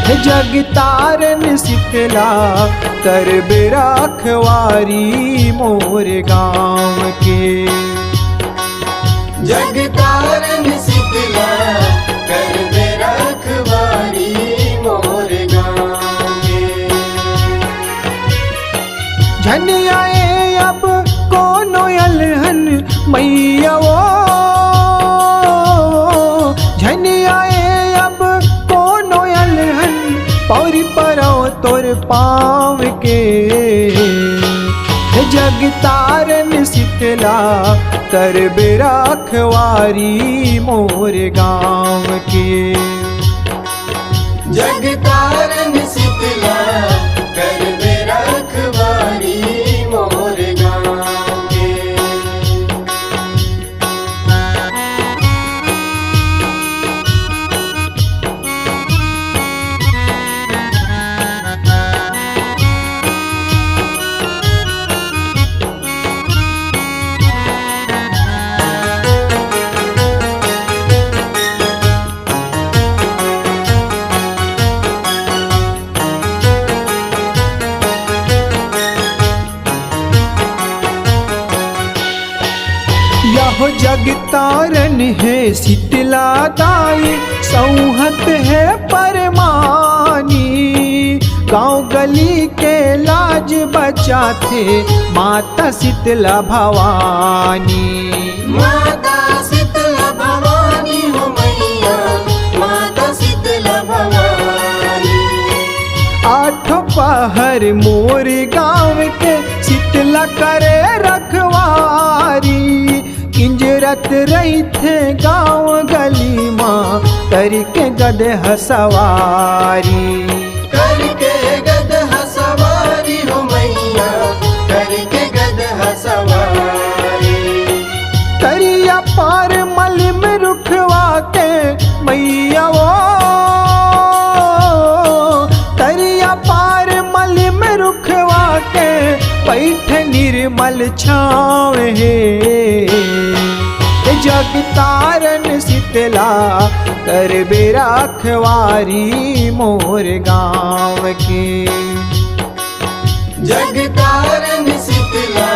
जग तारन शीतला कर रखवारी मोर गाँव के। जग तारन शीतला कर रखवारी मोर गाँव के। झन आए अब कोनो अलहन मैया वो, झन आए अब कोनो अलहन पौरी परो तोर पाँव के। जग तारन शीतला कर रखवारी मोर गाँव के। जग तारन शीतला कर रखवारी मोर गाँव के। यहो जग तारन है शीतला दाई, सौहत है परमानी। गाँव गली के लाज बचाते माता शीतला भवानी। माता शीतला भवानी हो मैया, माता शीतला भवानी। आठों पहर मोर गाँव के शीतला करे रखवारी। किंजरत रही थे गाँव गली माँ करके गदह सवारी। करके गदह सवारी हो मैया, करके गदह सवारी। करिया पार मल में रुखवा के मैया वो, करिया पार मल में रुखवा के बैठ निर्मल छाँव है। जग तारन शीतला कर रखवारी मोर गाँव के। जग तारन शीतला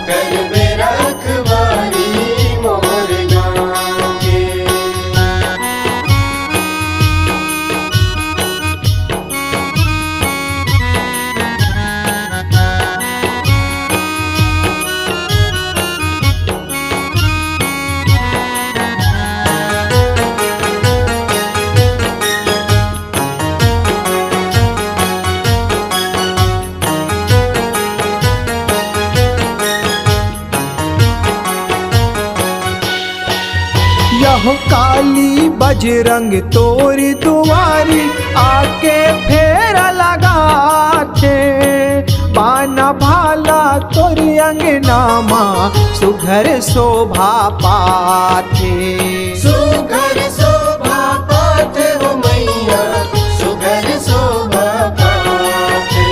कर रखवारी मोर गाँव के। यहो काली बजरंग तोर दुआरी, आके फेरा लगाते। बाना भाला तोर अंगना माँ सुघर शोभा पाते। सुघर शोभा पाते हो मैया, सुघर शोभा पाते।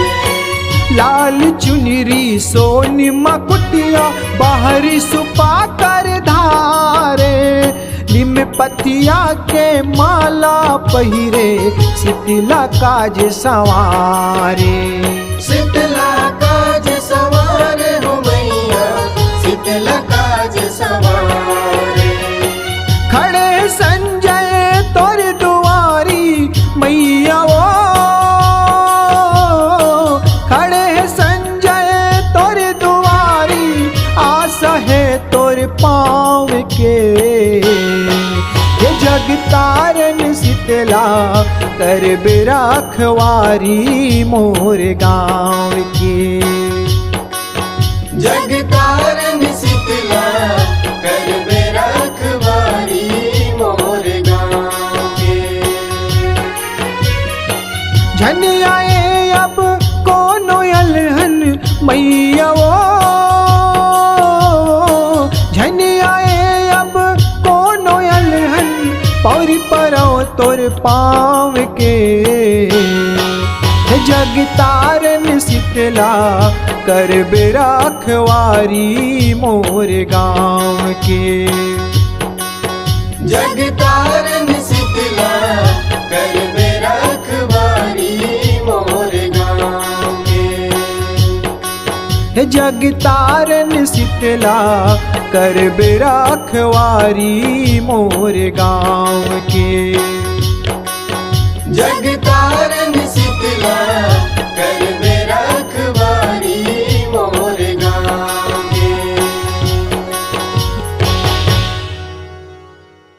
लाल चुनरी सोनी मकुटिया बाहरी सुपा कर धारे। निम पतिया के माला पहिरे शीतला काज सवारे। शीतला काज सवारे हो मैया, शीतला काज सवारे। खड़े संजय तोर दुआरी मैया वो, खड़े संजय तोर दुआरी। आस है तोर पाँव के। जग तारन शीतला कर रखवारी मोर गाँव के। जग तारन शीतला कर रखवारी मोर गाँव के। झन आए अब कोनो अलहन मैया वो, झन आए अब कोनो अलहन पौरी परो तोर पाँव के। जग तारन शीतला कर रखवारी मोर गाँव के। जग तारन शीतला कर रखवारी जगतारन शीतला कर रखवारी मोर गाँव के। जगतारन शीतला कर रखवारी मोर गाँव के।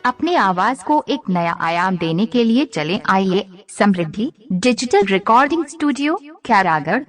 अपने आवाज को एक नया आयाम देने के लिए चले आइए समृद्धि डिजिटल रिकॉर्डिंग स्टूडियो, खैरागढ़।